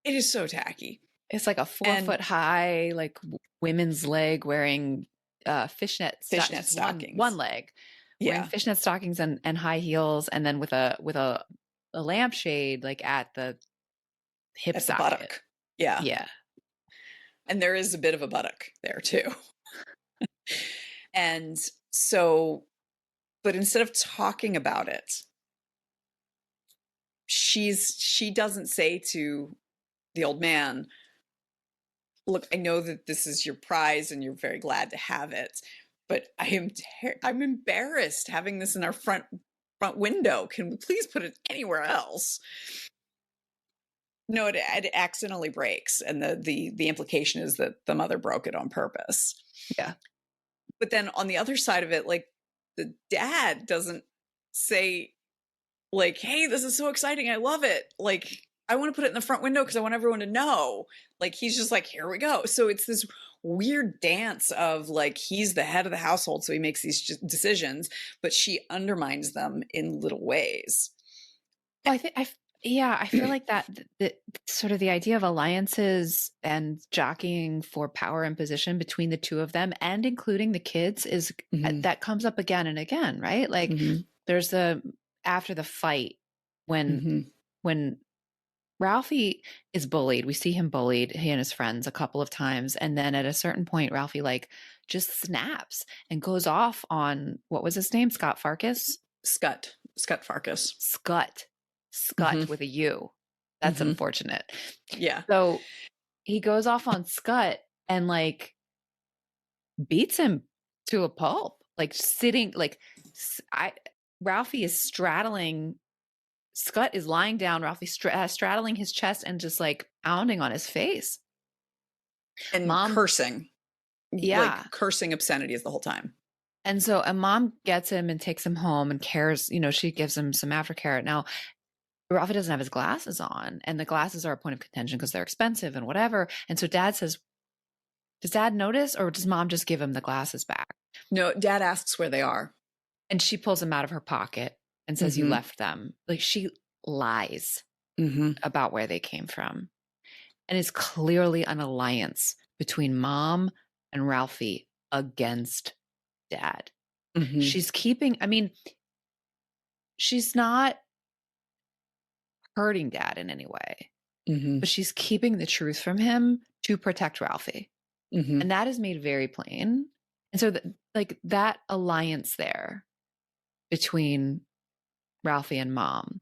It is so tacky. It's like a 4-foot high, like women's leg wearing fishnet stockings. One leg. Yeah. Wearing fishnet stockings and high heels, and then with a lampshade like at the hip at socket. The buttock. Yeah. Yeah. And there is a bit of a buttock there too. And so, but instead of talking about it, she doesn't say to the old man, "Look, I know that this is your prize and you're very glad to have it, but I'm embarrassed having this in our front window. Can we please put it anywhere else?" No, it accidentally breaks, and the implication is that the mother broke it on purpose. Yeah. But then on the other side of it, like the dad doesn't say like, hey, this is so exciting. I love it. Like, I want to put it in the front window because I want everyone to know. Like, he's just like, here we go. So it's this weird dance of like, he's the head of the household. So he makes these decisions, but she undermines them in little ways. Well, I feel like that sort of the idea of alliances and jockeying for power and position between the two of them, and including the kids, is that comes up again and again, right? Like there's after the fight when Ralphie is bullied, we see him bullied, he and his friends, a couple of times, and then at a certain point, Ralphie like just snaps and goes off on, what was his name? Scott Farkas? Scut Farkas. Scut with a U. That's unfortunate. Yeah. So he goes off on Scut and like beats him to a pulp, like sitting, like Ralphie is straddling, Scut is lying down, Ralphie straddling his chest and just like pounding on his face. And Mom cursing. Yeah. Like cursing obscenities the whole time. And so a mom gets him and takes him home and cares, she gives him some aftercare. Now, Ralphie doesn't have his glasses on, and the glasses are a point of contention because they're expensive and whatever. And so Dad says, does Dad notice, or does Mom just give him the glasses back? No, Dad asks where they are. And she pulls them out of her pocket and says, you left them. Like, she lies about where they came from. And it's clearly an alliance between Mom and Ralphie against Dad. She's keeping, she's not hurting Dad in any way, but she's keeping the truth from him to protect Ralphie. And that is made very plain. And so that alliance there between Ralphie and Mom.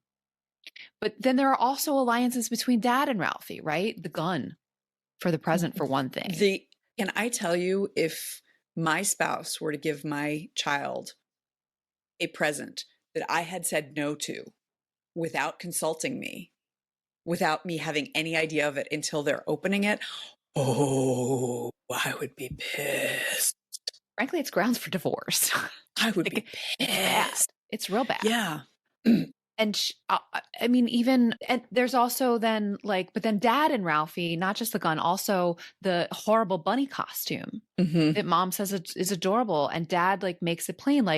But then there are also alliances between Dad and Ralphie, right? The gun for the present, for one thing. Can I tell you, if my spouse were to give my child a present that I had said no to without consulting me, without me having any idea of it until they're opening it, oh, I would be pissed. Frankly, it's grounds for divorce. I would be pissed. It's real bad. Yeah. And and there's also then but then Dad and Ralphie, not just the gun, also the horrible bunny costume that Mom says is adorable. And Dad makes it plain,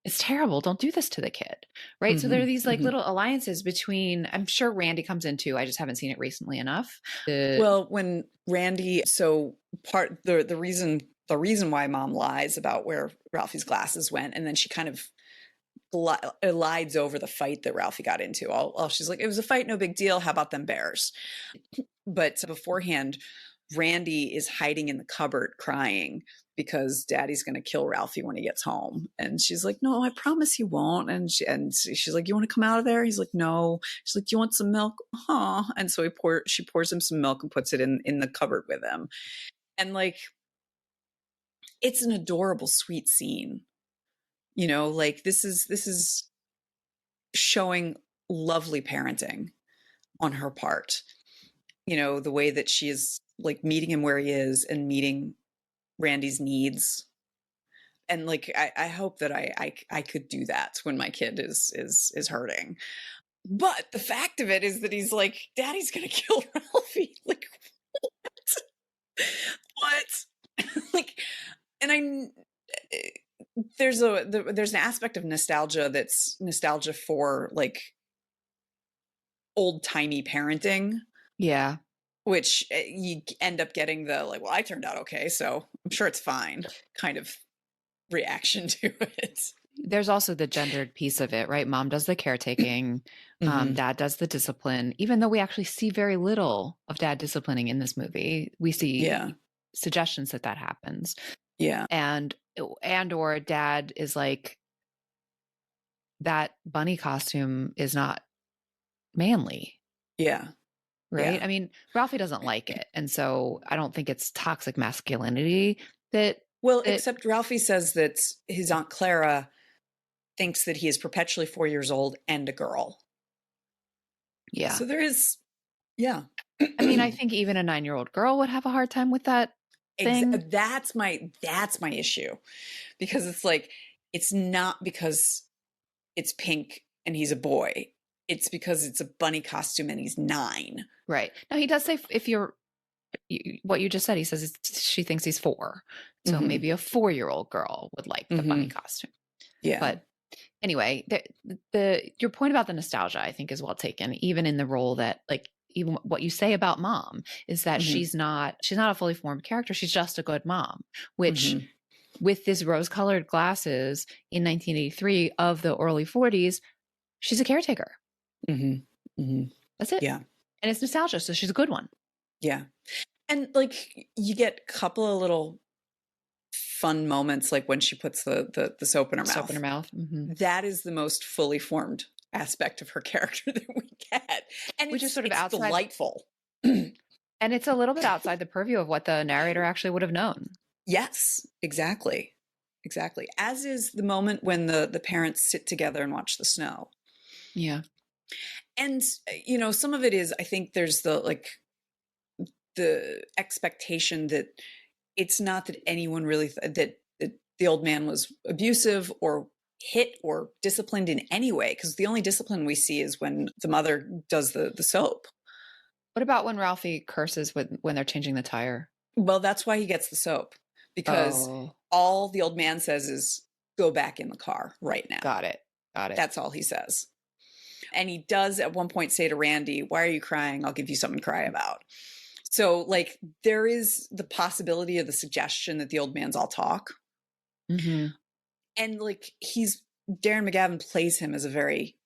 it's terrible. Don't do this to the kid. Right. So there are these little alliances between, I'm sure Randy comes in too. I just haven't seen it recently enough. Well, when Randy, the reason why Mom lies about where Ralphie's glasses went, and then she kind of elides over the fight that Ralphie got into. She's like, it was a fight, no big deal. How about them bears? But beforehand, Randy is hiding in the cupboard crying because Daddy's going to kill Ralphie when he gets home. And she's like, no, I promise he won't. And she's like, you want to come out of there? He's like, no. She's like, do you want some milk? And so she pours him some milk and puts it in the cupboard with him. And it's an adorable, sweet scene. This is showing lovely parenting on her part. The way that she is meeting him where he is and meeting Randy's needs. And I hope that I could do that when my kid is hurting. But the fact of it is that he's like, Daddy's gonna kill Ralphie. What? And there's an aspect of nostalgia that's nostalgia for old timey parenting. Yeah. Which you end up getting the well, I turned out okay, so I'm sure it's fine kind of reaction to it. There's also the gendered piece of it, right? Mom does the caretaking, Dad does the discipline, even though we actually see very little of Dad disciplining in this movie. We see suggestions that happens. Yeah. And or Dad is like, that bunny costume is not manly. Yeah. Right. Yeah. Ralphie doesn't like it. And so I don't think it's toxic masculinity except Ralphie says that his Aunt Clara thinks that he is perpetually 4 years old and a girl. Yeah. So there is, yeah. I think even a 9-year-old girl would have a hard time with that thing. That's my issue, because it's not because it's pink and he's a boy. It's because it's a bunny costume and he's 9. Right. Now he does say if you're what you just said, he says she thinks he's 4. So Mm-hmm. maybe a 4-year-old girl would like the bunny costume. Yeah. But anyway, your point about the nostalgia, I think, is well taken, even in the role that, like, even what you say about mom is that she's not a fully formed character. She's just a good mom, which with this rose-colored glasses in 1983 of the early 40s, she's a caretaker. That's it. Yeah. And it's nostalgia, so she's a good one. Yeah. And like you get a couple of little fun moments, like when she puts the soap in her mouth. Soap in her mouth. That is the most fully formed aspect of her character that we get. And which is sort of it's outside, delightful. And it's a little bit outside the purview of what the narrator actually would have known. Yes, exactly. Exactly. As is the moment when the parents sit together and watch the snow. Yeah. And, you know, some of it is, I think there's the expectation that it's not that anyone really, that the old man was abusive or hit or disciplined in any way. Because the only discipline we see is when the mother does the soap. What about when Ralphie curses when they're changing the tire? Well, that's why he gets the soap. Because all the old man says is, go back in the car right now. Got it. That's all he says. And he does at one point say to Randy, why are you crying? I'll give you something to cry about. So like there is the possibility of the suggestion that the old man's all talk. And like Darren McGavin plays him as a very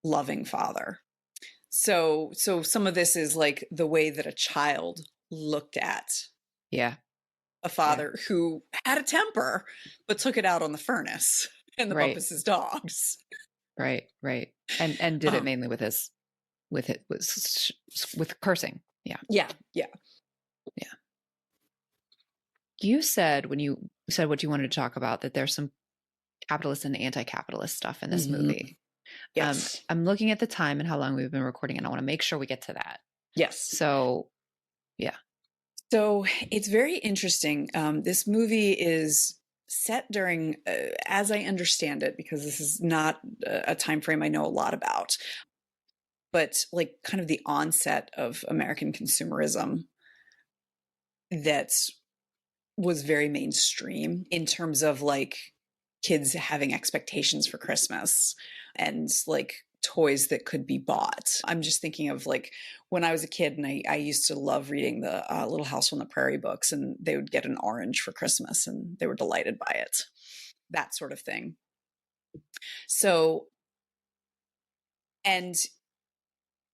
loving father. So some of this is like the way that a child looked at a father who had a temper, but took it out on the furnace and the Bumpus's dogs. Right. And did it mainly with cursing. Yeah. You said when you said what you wanted to talk about that there's some capitalist and anti-capitalist stuff in this movie. Yes. I'm looking at the time and how long we've been recording, and I want to make sure we get to that. Yes. So, yeah. So it's very interesting. This movie is set during, as I understand it, because this is not a time frame I know a lot about, but like kind of the onset of American consumerism that was very mainstream in terms of like kids having expectations for Christmas and like toys that could be bought. I'm just thinking of like when I was a kid and I used to love reading the Little House on the Prairie books, and they would get an orange for Christmas and they were delighted by it, that sort of thing. So, and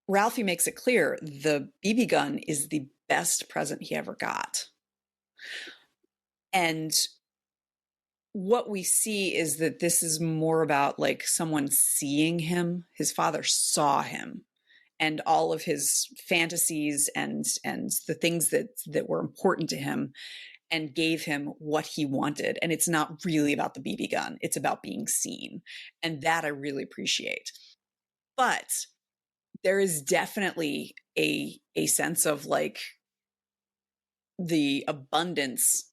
Ralphie makes it clear the BB gun is the best present he ever got. And what we see is that this is more about like someone seeing him. His father saw him and all of his fantasies and the things that were important to him, and gave him what he wanted. And it's not really about the BB gun. It's about being seen. And that I really appreciate. But there is definitely a sense of like the abundance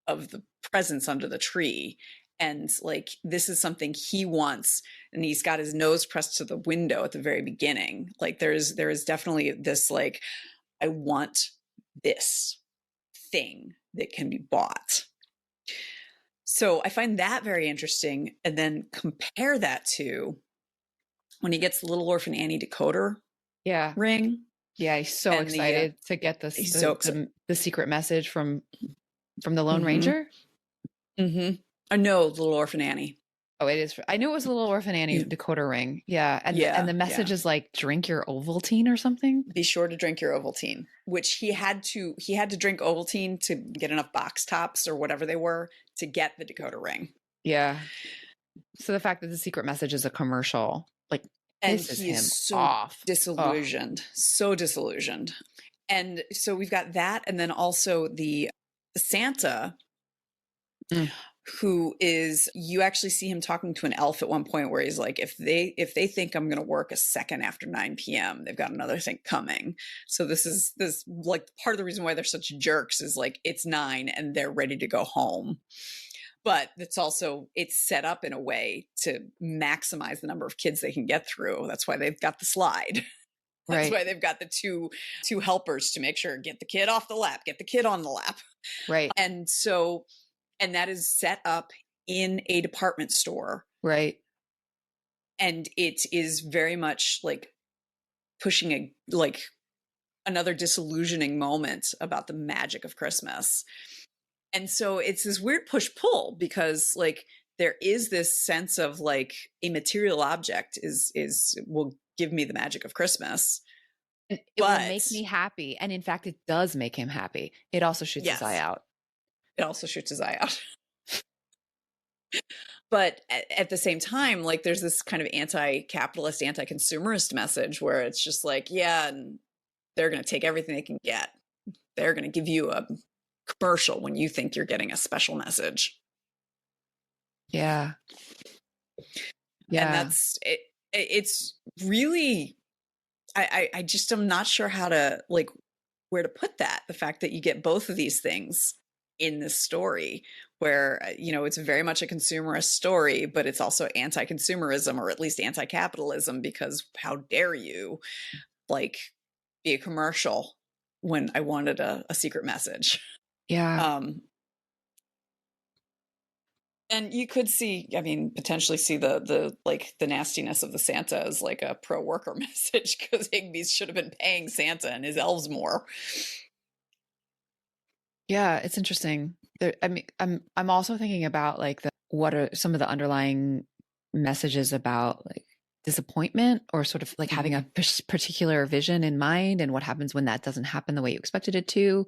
of the presents under the tree. And like, this is something he wants. And he's got his nose pressed to the window at the very beginning. Like there is definitely this, like, I want this thing that can be bought. So I find that very interesting. And then compare that to when he gets the Little Orphan Annie decoder ring. Yeah, he's so excited to get the secret message from the Lone Ranger. I know Little Orphan Annie. Oh, it is. I knew it was a Little Orphan Annie decoder ring. Yeah. And the message is like, drink your Ovaltine or something. Be sure to drink your Ovaltine, which he had to drink Ovaltine to get enough box tops or whatever they were to get the decoder ring. Yeah. So the fact that the secret message is a commercial, like, and pisses he's him so off. Disillusioned, so disillusioned. And so we've got that. And then also the Santa, who is, you actually see him talking to an elf at one point where he's like, if they think I'm going to work a second after 9 p.m., they've got another thing coming. So this like part of the reason why they're such jerks is like, it's 9 and they're ready to go home. but it's set up in a way to maximize the number of kids they can get through. That's why they've got the slide. That's Right. why they've got the two helpers to make sure, get the kid off the lap, get the kid on the lap. Right. And that is set up in a department store. Right. And it is very much like pushing another disillusioning moment about the magic of Christmas. And so it's this weird push-pull, because like there is this sense of like a material object will give me the magic of Christmas. It will make me happy. And in fact, it does make him happy. It also shoots his eye out. It also shoots his eye out. But at the same time, like there's this kind of anti-capitalist, anti-consumerist message where it's just like, yeah, and they're going to take everything they can get. They're going to give you a commercial when you think you're getting a special message. Yeah. Yeah. And that's it. It's really, I just am not sure how to like where to put that. The fact that you get both of these things in this story, where, you know, it's very much a consumerist story, but it's also anti-consumerism, or at least anti-capitalism, because how dare you like be a commercial when I wanted a secret message. Yeah. And you could potentially see the nastiness of the Santa as like a pro-worker message, because Higbee's should have been paying Santa and his elves more. Yeah, it's interesting. I'm also thinking about like what are some of the underlying messages about like disappointment, or sort of like having a particular vision in mind, and what happens when that doesn't happen the way you expected it to,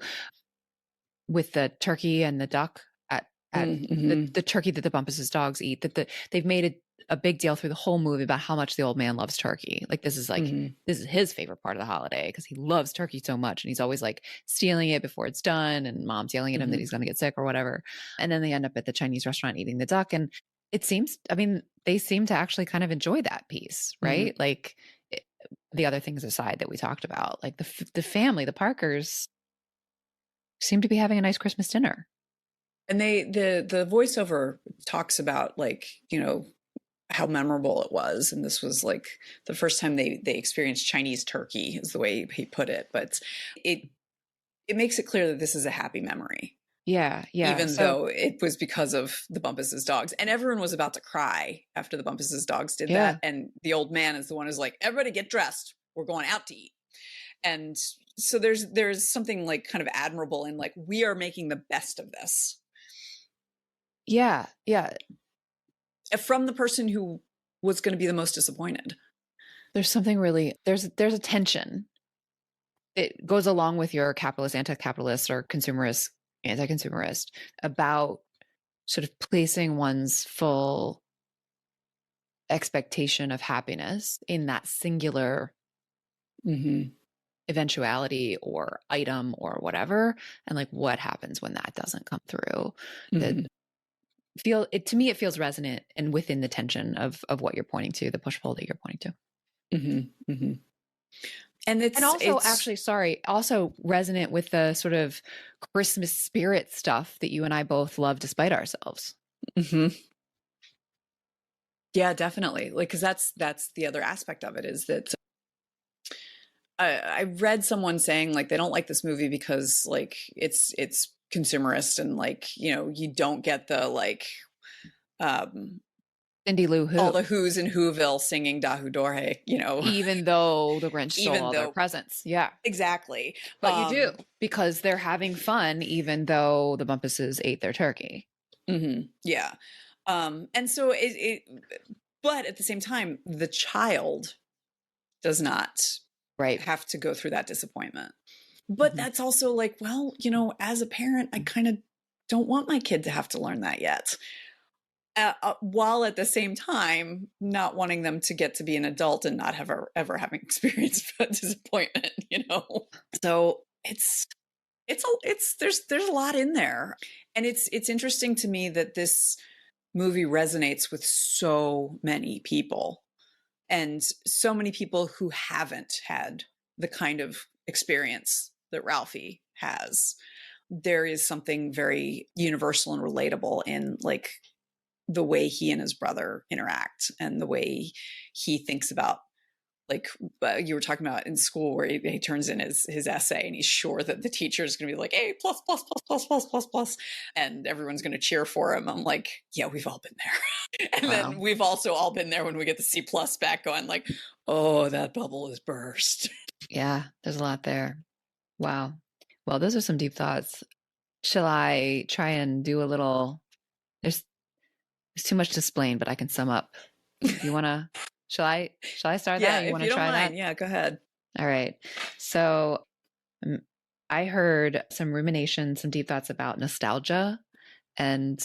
with the turkey and the duck at the turkey that the Bumpus's dogs eat, they've made a big deal through the whole movie about how much the old man loves turkey. Like this is his favorite part of the holiday, because he loves turkey so much, and he's always like stealing it before it's done, and mom's yelling at him that he's going to get sick or whatever. And then they end up at the Chinese restaurant eating the duck, and it seems, they seem to actually kind of enjoy that piece, right? Like the other things aside that we talked about, like the family, the Parkers seem to be having a nice Christmas dinner. And the voiceover talks about like, you know, how memorable it was. And this was like the first time they experienced Chinese turkey, is the way he put it. But it makes it clear that this is a happy memory. Yeah. Yeah. Even though it was because of the Bumpus's dogs. And everyone was about to cry after the Bumpus's dogs did that. And the old man is the one who's like, everybody get dressed. We're going out to eat. And so there's something like kind of admirable in like, we are making the best of this. Yeah. Yeah. From the person who was going to be the most disappointed. There's something really, there's a tension. It goes along with your capitalist, anti-capitalist, or consumerist, anti-consumerist, about sort of placing one's full expectation of happiness in that singular eventuality or item or whatever. And like, what happens when that doesn't come through? To me, it feels resonant and within the tension of what you're pointing to, the push-pull that you're pointing to. And also resonant with the sort of Christmas spirit stuff that you and I both love despite ourselves. Yeah, definitely. Like, because that's the other aspect of it, is that I read someone saying like they don't like this movie because like it's consumerist, and like, you know, you don't get the like Cindy Lou Who, all the Who's in Whoville singing Dahu Dorhe, you know, even though the Grinch stole all their presents. Yeah, exactly. But you do, because they're having fun, even though the Bumpuses ate their turkey. Yeah. And so but at the same time, the child does not have to go through that disappointment. But that's also like, well, you know, as a parent, I kind of don't want my kid to have to learn that yet. While at the same time, not wanting them to get to be an adult and not ever having experienced disappointment, you know? So there's a lot in there. And it's interesting to me that this movie resonates with so many people, and so many people who haven't had the kind of experience that Ralphie has. there is something very universal and relatable in like the way he and his brother interact and the way he thinks about, like you were talking about in school where he turns in his essay and he's sure that the teacher is going to be like, A plus plus plus plus plus plus plus, and everyone's going to cheer for him. I'm like, yeah, we've all been there. And then we've also all been there when we get the C plus back going like, oh, that bubble is burst. Yeah, there's a lot there. Wow. Well, those are some deep thoughts. Shall I try and do a little, there's too much to explain, but I can sum up. You want to, shall I start Yeah, that? You want if to you don't try mind, that? yeah, go ahead. All right. So I heard some rumination, some deep thoughts about nostalgia and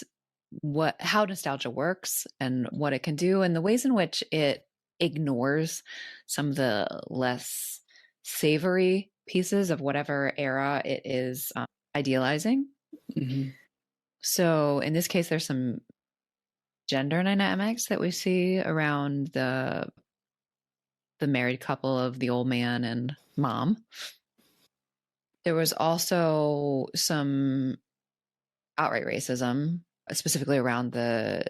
how nostalgia works and what it can do and the ways in which it ignores some of the less savory pieces of whatever era it is idealizing. Mm-hmm. So in this case, there's some gender dynamics that we see around the married couple of the old man and mom. There was also some outright racism, specifically around the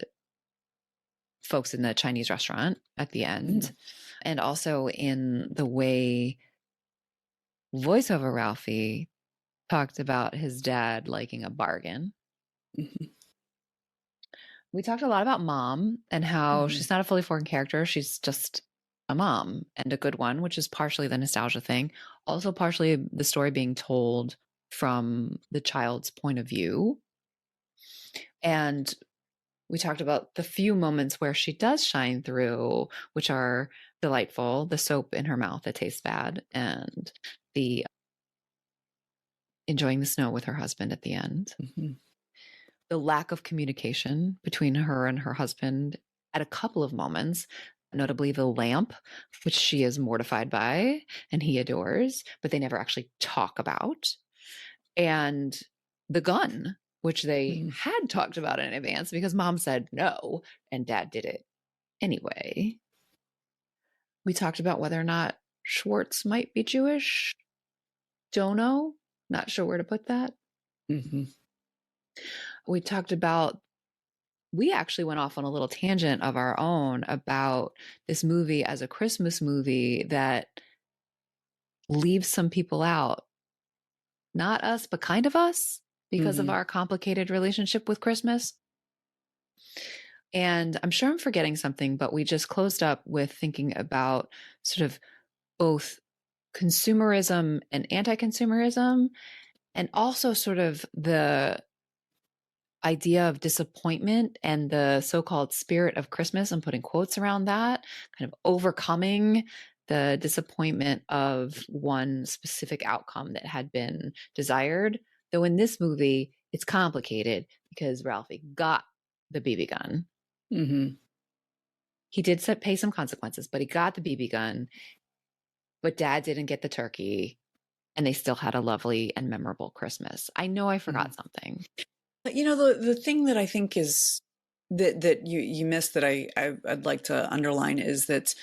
folks in the Chinese restaurant at the end, mm-hmm. and also in the way voiceover Ralphie talked about his dad liking a bargain. Mm-hmm. We talked a lot about mom and how she's not a fully formed character. She's just a mom and a good one, which is partially the nostalgia thing. Also partially the story being told from the child's point of view. And we talked about the few moments where she does shine through, which are delightful. The soap in her mouth that tastes bad and the enjoying the snow with her husband at the end. Mm-hmm. The lack of communication between her and her husband at a couple of moments, notably the lamp, which she is mortified by and he adores, but they never actually talk about. And the gun, which they had talked about in advance because mom said no and dad did it anyway. We talked about whether or not Schwartz might be Jewish. Don't know. Not sure where to put that. Mm-hmm. We talked about, we actually went off on a little tangent of our own about this movie as a Christmas movie that leaves some people out. Not us, but kind of us because of our complicated relationship with Christmas. And I'm sure I'm forgetting something, but we just closed up with thinking about sort of both consumerism and anti-consumerism, and also sort of the idea of disappointment and the so-called spirit of Christmas. I'm putting quotes around that, kind of overcoming the disappointment of one specific outcome that had been desired. Though in this movie, it's complicated because Ralphie got the BB gun. Mm-hmm. He did pay some consequences, but he got the BB gun. But dad didn't get the turkey, and they still had a lovely and memorable Christmas. I know I forgot something. You know, the thing that I think is that you missed that I'd like to underline is that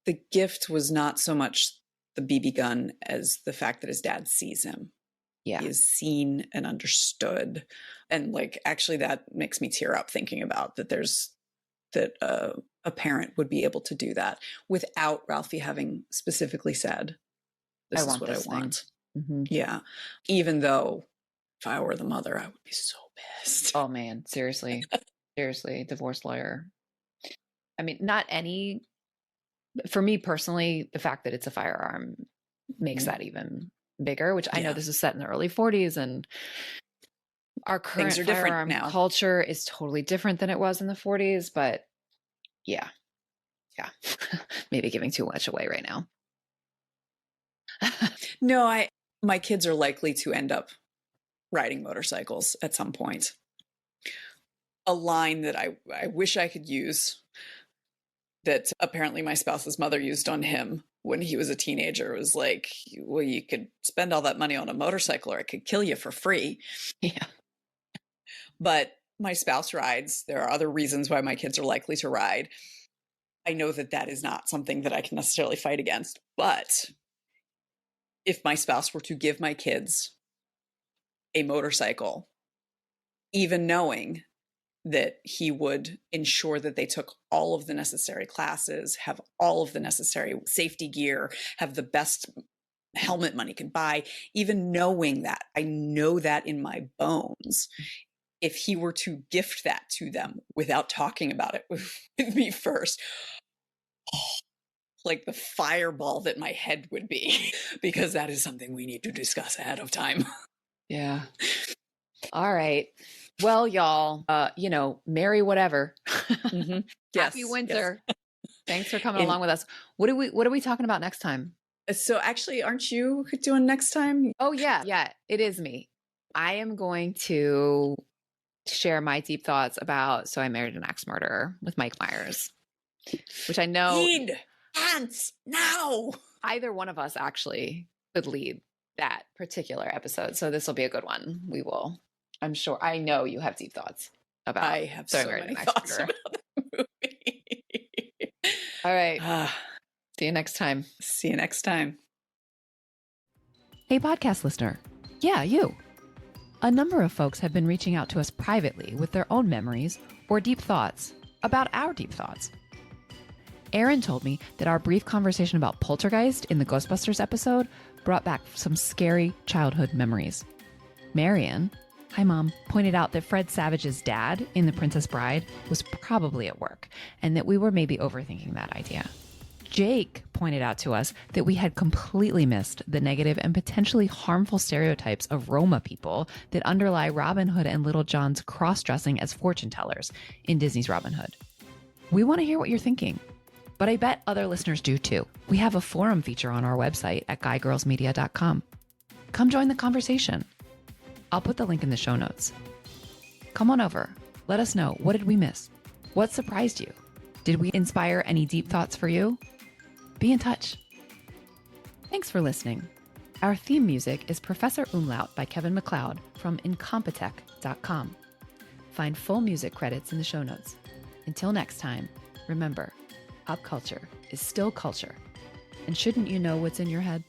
the gift was not so much the BB gun as the fact that his dad sees him. Yeah. He is seen and understood. And like, actually that makes me tear up thinking about that a parent would be able to do that without Ralphie having specifically said, this is what I want. Mm-hmm. Yeah. Even though if I were the mother, I would be so pissed. Oh man, seriously. Seriously, divorce lawyer. I mean, for me personally, the fact that it's a firearm makes that even bigger, which I know this is set in the early 40s and our current firearm culture is totally different than it was in the 40s, but yeah. Maybe giving too much away right now. No, my kids are likely to end up riding motorcycles at some point. A line that I wish I could use that apparently my spouse's mother used on him when he was a teenager was like, well, you could spend all that money on a motorcycle or I could kill you for free. Yeah. But my spouse rides. There are other reasons why my kids are likely to ride. I know that is not something that I can necessarily fight against. But if my spouse were to give my kids a motorcycle, even knowing that he would ensure that they took all of the necessary classes, have all of the necessary safety gear, have the best helmet money can buy, even knowing that, I know that in my bones. If he were to gift that to them without talking about it with me first, like the fireball that my head would be, because that is something we need to discuss ahead of time. Yeah. All right. Well, y'all, merry whatever. Mm-hmm. Yes, Happy winter. Yes. Thanks for coming In, along with us. What are we talking about next time? So actually, aren't you doing next time? Oh, yeah. Yeah, it is me. I am going to share my deep thoughts about So I Married an Axe Murderer with Mike Myers, which I know Lead ants now. Either one of us actually could lead that particular episode. So this will be a good one. We will. I'm sure. I know you have deep thoughts about. I have so many thoughts about the movie. All right. See you next time. See you next time. Hey, podcast listener. Yeah, you. A number of folks have been reaching out to us privately with their own memories or deep thoughts about our deep thoughts. Aaron told me that our brief conversation about poltergeist in the Ghostbusters episode brought back some scary childhood memories. Marion, hi mom, pointed out that Fred Savage's dad in The Princess Bride was probably at work and that we were maybe overthinking that idea. Jake pointed out to us that we had completely missed the negative and potentially harmful stereotypes of Roma people that underlie Robin Hood and Little John's cross-dressing as fortune tellers in Disney's Robin Hood. We want to hear what you're thinking, but I bet other listeners do too. We have a forum feature on our website at guygirlsmedia.com. Come join the conversation. I'll put the link in the show notes. Come on over. Let us know. What did we miss? What surprised you? Did we inspire any deep thoughts for you? Be in touch. Thanks for listening. Our theme music is Professor Umlaut by Kevin MacLeod from incompetech.com. Find full music credits in the show notes. Until next time, remember, pop culture is still culture. And shouldn't you know what's in your head?